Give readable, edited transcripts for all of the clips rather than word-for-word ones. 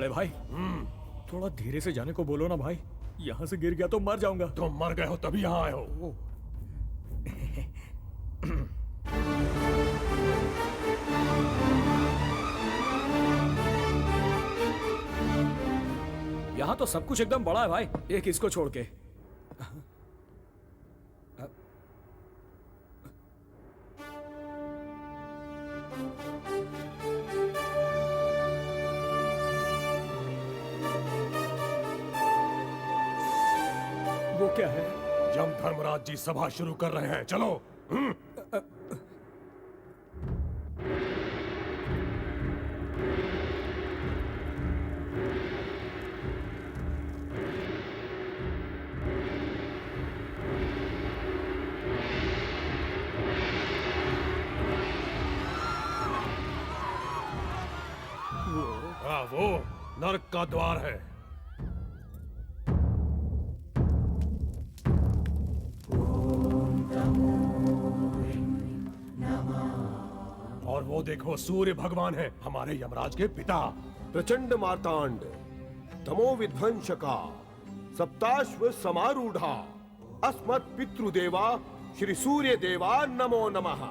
बड़े भाई। थोड़ा धीरे से जाने को बोलो ना भाई, यहाँ से गिर गया तो मर जाऊंगा। तुम मर गए हो तभी यहाँ आए हो। यहाँ तो सब कुछ एकदम बड़ा है भाई, एक इसको छोड़ के। वो क्या है? यम धर्मराज जी सभा शुरू कर रहे हैं, चलो। हाँ, वो नरक का द्वार है। और वो देखो, सूर्य भगवान है, हमारे यमराज के पिता। प्रचंड मार्तांड, तमो विध्वंसका, सप्ताश्व समारूढ़ा, अस्मत् पितृदेवा, श्री सूर्य देवा नमो नमः।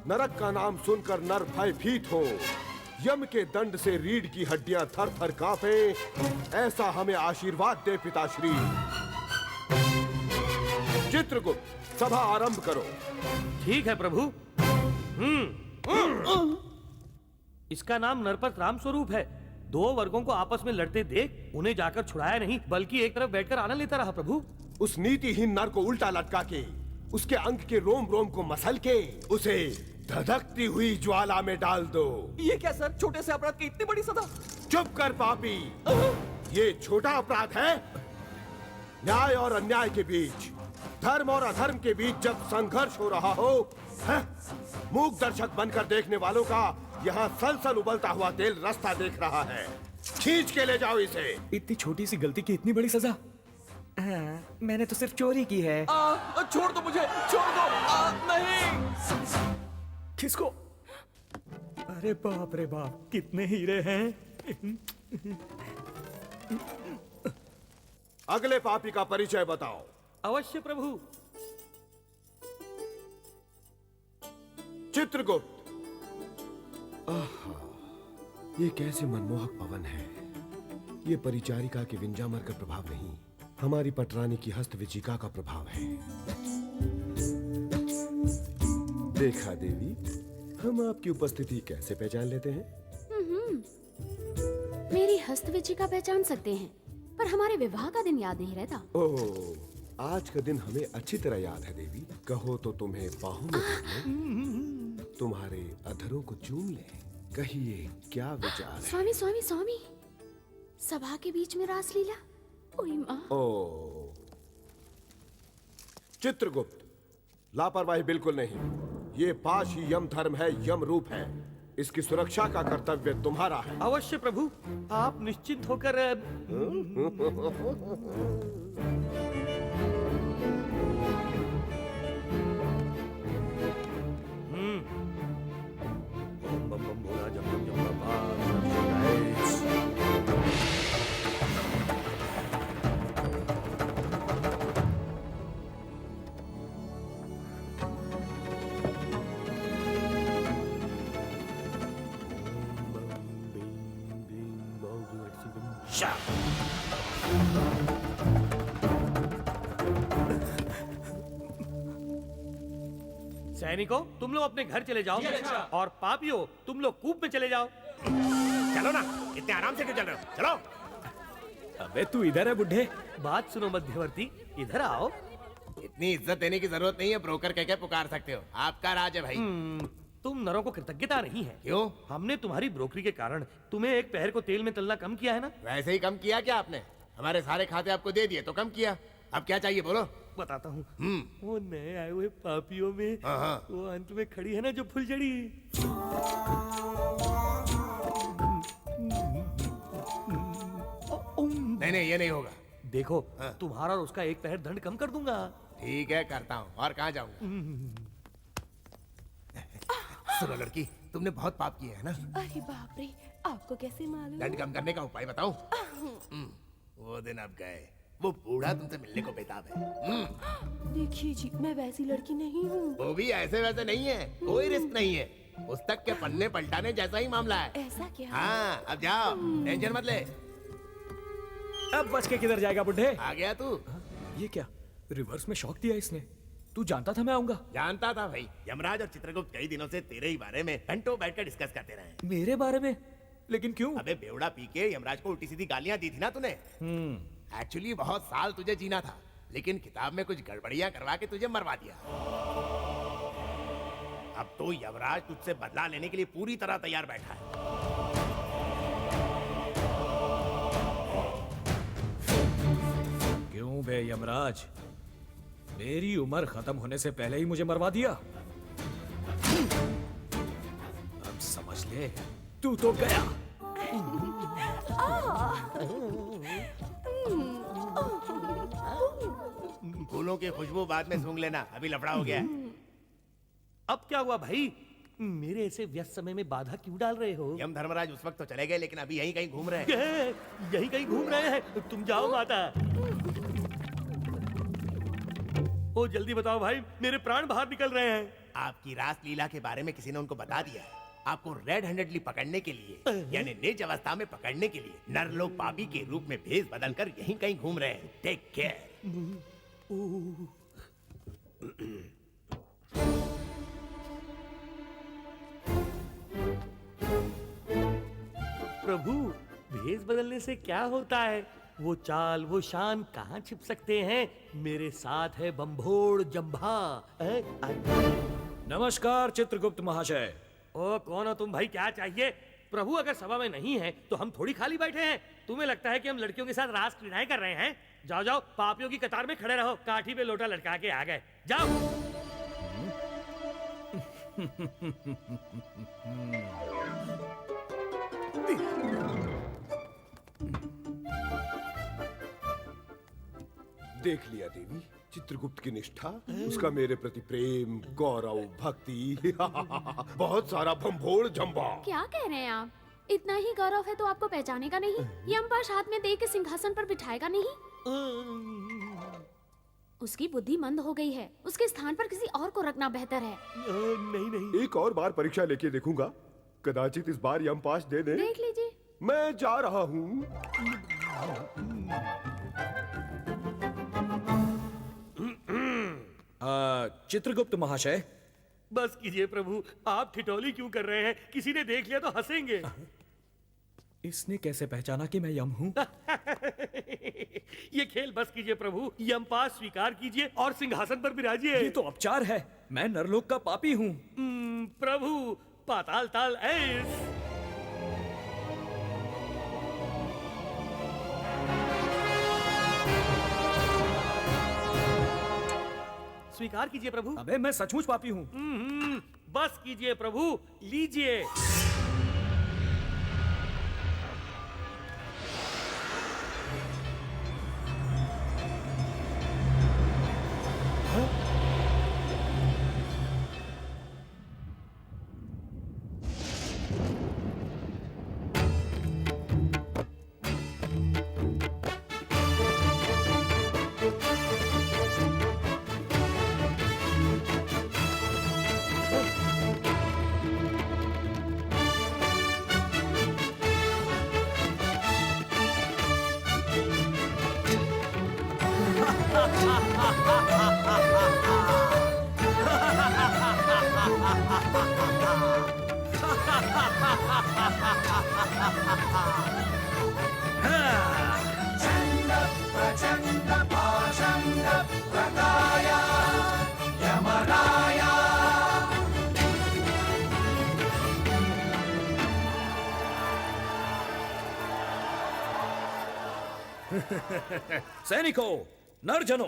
नरक का नाम सुनकर नर भयभीत हो, यम के दंड से रीढ़ की हड्डियां थर थर कांपे, ऐसा हमें आशीर्वाद दे पिताश्री। चित्रगुप्त, सभा आरंभ करो। ठीक है प्रभु। इसका नाम नरपत राम स्वरूप है। दो वर्गों को आपस में लड़ते देख उन्हें जाकर छुड़ाया नहीं, बल्कि एक तरफ बैठकर आनंद लेता रहा प्रभु। उस नीतिहीन नर को उल्टा लटका के, उसके अंग के रोम रोम को मसल के, उसे धधकती हुई ज्वाला में डाल दो। ये क्या सर, छोटे से अपराध की इतनी बड़ी सजा? चुप कर पापी, ये छोटा अपराध है। न्याय और अन्याय के बीच, धर्म और अधर्म के बीच जब संघर्ष हो रहा हो, मूक दर्शक बनकर देखने वालों का यहाँ सलसल उबलता हुआ तेल रास्ता देख रहा है। खींच के ले जाओ इसे। इतनी छोटी सी गलती की इतनी बड़ी सजा? मैंने तो सिर्फ चोरी की है। छोड़ दो मुझे, छोड़ दो। नहीं। किसको? अरे बाप रे बाप, कितने हीरे हैं। अगले पापी का परिचय बताओ। अवश्य प्रभु। चित्रगुप्त। ये कैसे मनमोहक पवन है। ये परिचारिका के विंजामर का प्रभाव नहीं, हमारी पटरानी की हस्तविचिका का प्रभाव है। देखा देवी, हम आपकी उपस्थिति कैसे पहचान लेते हैं? मेरी हस्तविचिका पहचान सकते हैं, पर हमारे विवाह का दिन याद नहीं रहता। ओह, आज का दिन हमें अच्छी तरह याद है देवी। कहो तो तुम्हें बाहों में भर लें, तुम्हारे अधरों को चूम ले। कहिए क्या विचार है? स्वामी स्वामी स्वामी, सभा के बीच में रासलीला। ओए माँ। ओह, चित्रगुप्त, लापरवाही बिल्कुल नहीं। ये पाश ही यम धर्म है, यम रूप है। इसकी सुरक्षा का कर्तव्य तुम्हारा है। अवश्य प्रभु, आप निश्चिंत होकर। सैनिकों, तुम लोग अपने घर चले जाओ, और पापियों, तुम लोग कूप में चले जाओ। चलो ना, इतने आराम से क्यों चल रहे हो? चलो। अबे तू इधर है बुढ़े। बात सुनो मध्यवर्ती, इधर आओ। इतनी इज्जत देने की जरूरत नहीं है, ब्रोकर कह के पुकार सकते हो। आपका राज है भाई। तुम नरों को कृतज्ञता नहीं है। क्यों? हमने तुम्हारी ब्रोकरी के कारण तुम्हें एक पहर को तेल में तलना कम किया है ना। वैसे ही कम किया क्या आपने? हमारे सारे खाते आपको दे दिए तो कम किया। अब क्या चाहिए बोलो। बताता हूँ। वो नए आए हुए पापियों में वो अंत में खड़ी है ना जो फुलझड़ी। नहीं, ये नहीं होगा। देखो, तुम्हारा और उसका एक पहर दंड कम कर दूंगा। ठीक है, करता हूँ। और कहाँ जाऊंगा? सुनो लड़की, तुमने बहुत पाप किए है ना। अरे बाप रे, आपको कैसे मालूम? दंड कम करने का उपाय बताऊं? वो दिन अब गए। वो बूढ़ा तुमसे मिलने को बेताब है। देखिए जी, मैं वैसी लड़की नहीं हूँ। वो भी ऐसे वैसे नहीं है, कोई रिस्क नहीं है। पुस्तक के पन्ने पलटाने जैसा ही मामला है। ऐसा क्या? हाँ, अब जाओ, टेंशन मत ले। अब बच के किधर जाएगा बुढ़े? आ गया तू? ये क्या, रिवर्स में शॉक दिया इसने? तू जानता था मैं आऊंगा? जानता था भाई। यमराज और चित्रगुप्त कई दिनों से तेरे ही बारे में घंटों बैठकर डिस्कस करते रहे। मेरे बारे में? लेकिन क्यों? अबे बेवड़ा पी के यमराज को उल्टी सीधी गालियां दी थी ना तूने। एक्चुअली बहुत साल तुझे जीना था, लेकिन किताब में कुछ गड़बड़ियां करवा के तुझे मरवा दिया। अब तो यमराज तुझसे बदला लेने के लिए पूरी तरह तैयार बैठा है। क्यों बे यमराज, मेरी उम्र खत्म होने से पहले ही मुझे मरवा दिया। अब समझ ले, तू तो गया। फूलों की खुशबू बाद में सूंघ लेना, अभी लफड़ा हो गया है। अब क्या हुआ भाई? मेरे ऐसे व्यस्त समय में बाधा क्यों डाल रहे हो? यम धर्मराज उस वक्त तो चले गए, लेकिन अभी यहीं कहीं घूम रहे हैं। यही कहीं घूम रहे हैं? तुम जाओ माता। ओ जल्दी बताओ भाई, मेरे प्राण बाहर निकल रहे हैं। आपकी रास लीला के बारे में किसी ने उनको बता दिया है। आपको रेड हैंडेडली पकड़ने के लिए, यानी निज अवस्था में पकड़ने के लिए नरलोक पापी के रूप में भेष बदलकर यहीं कहीं घूम रहे हैं। Take care. प्रभु, भेष बदलने से क्या होता है? वो चाल वो शान कहाँ छिप सकते हैं? मेरे साथ है बम्भोड़ जंभा। नमस्कार चित्रगुप्त महाशय। ओ कौन हो तुम भाई, क्या चाहिए? प्रभु अगर सभा में नहीं है तो हम थोड़ी खाली बैठे हैं। तुम्हें लगता है कि हम लड़कियों के साथ रास क्रीड़ाएं कर रहे हैं? जाओ जाओ, पापियों की कतार में खड़े रहो। काठी पे लोटा लटका के आ गए, जाओ। देख लिया देवी, चित्रगुप्त की निष्ठा, उसका मेरे प्रति प्रेम, गौरव, भक्ति। बहुत सारा भंभोड़ जंबा। क्या कह रहे हैं आप? इतना ही गौरव है तो आपको पहचानेगा नहीं? यमपाश हाथ में दे के सिंहासन पर बिठाएगा नहीं? उसकी बुद्धि मंद हो गई है, उसके स्थान पर किसी और को रखना बेहतर है। नहीं नहीं, एक और बार परीक्षा लेके देखूंगा, कदाचित इस बार यमपाश दे दे। देख लीजिए। मैं जा रहा हूँ। चित्रगुप्त महाशय। बस कीजिए प्रभु, आप ठिठोली क्यों कर रहे हैं? किसी ने देख लिया तो हंसेंगे। इसने कैसे पहचाना कि मैं यम हूँ? ये खेल बस कीजिए प्रभु, यमपाश स्वीकार कीजिए और सिंहासन पर विराजिए। ये तो अपचार है, मैं नरलोक का पापी हूँ। प्रभु, पाताल ताल ऐस। स्वीकार कीजिए प्रभु। अबे मैं सचमुच पापी हूँ। बस कीजिए प्रभु, लीजिए। सैनिकों, नरजनों,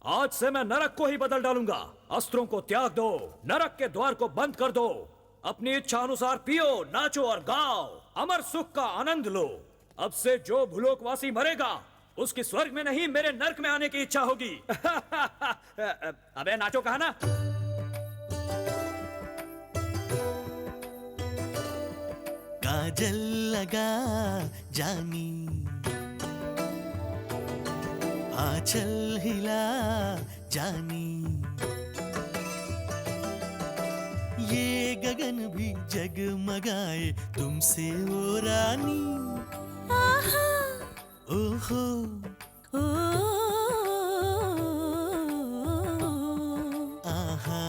आज से मैं नरक को ही बदल डालूंगा। अस्त्रों को त्याग दो, नरक के द्वार को बंद कर दो, अपनी इच्छा अनुसार पियो, नाचो और गाओ, अमर सुख का आनंद लो। अब से जो भूलोकवासी मरेगा उसकी स्वर्ग में नहीं मेरे नरक में आने की इच्छा होगी। अबे नाचो कहा ना। काजल लगा जानी, आंचल हिला जानी, ये गगन भी जगमगाए तुमसे ओ रानी। आहा ओहो ओ आहा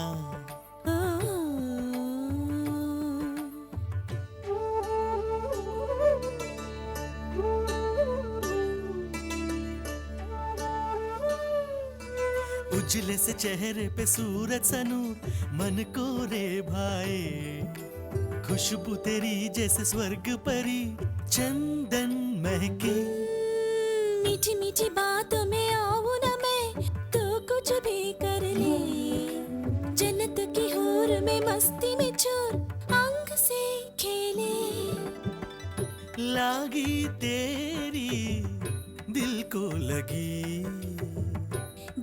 उजले से चेहरे पे सूरज सा नूर मन को रे भाए, खुशबू तेरी जैसे स्वर्ग परी चंदन महके। मीठी मीठी बातों में आऊं ना मैं, तो कुछ भी कर ले, जन्नत की हूर में मस्ती में चोर अंग से खेले। लागी तेरी दिल को लगी,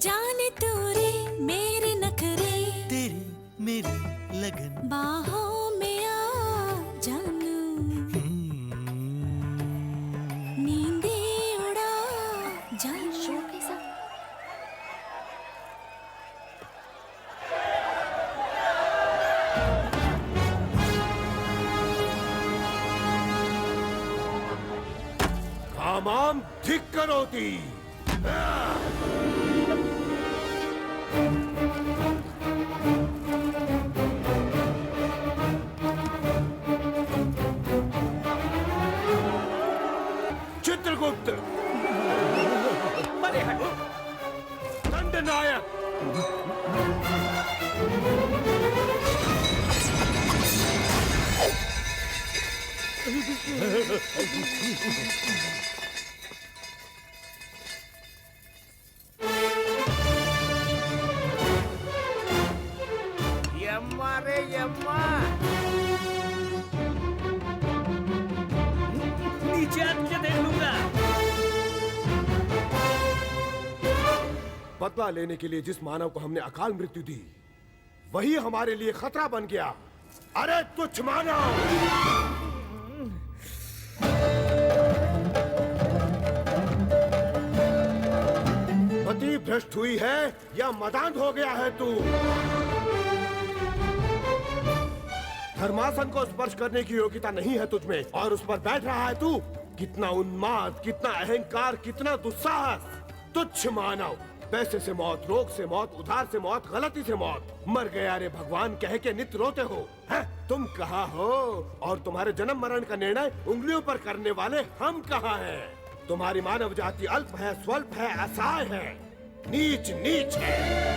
जाने तोरे मेरे नखरे, तेरी मेरी लगन बाहों में आ जानू, नींदे उड़ा जानू। शोर कैसा? कामाम धिक्करोति। चित्रगुप्त, बड़े हटो। दंडनायक, यम्मा रे यम्मा। नीचे आके देख लूंगा। बदला लेने के लिए जिस मानव को हमने अकाल मृत्यु दी, वही हमारे लिए खतरा बन गया। अरे तुच्छ मानव! मति भ्रष्ट हुई है या मदांध हो गया है तू? धर्मासन को स्पर्श करने की योग्यता नहीं है तुझमें, और उस पर बैठ रहा है तू। कितना उन्माद, कितना अहंकार, कितना दुस्साहस! तुच्छ मानव! पैसे से मौत, रोग से मौत, उधार से मौत, गलती से मौत, मर गया रे भगवान कह के नित्य रोते हो। हैं? तुम कहाँ हो? और तुम्हारे जन्म मरण का निर्णय उंगलियों पर करने वाले हम कहाँ हैं? तुम्हारी मानव जाति अल्प है, स्वल्प है, असहाय है, नीच नीच है।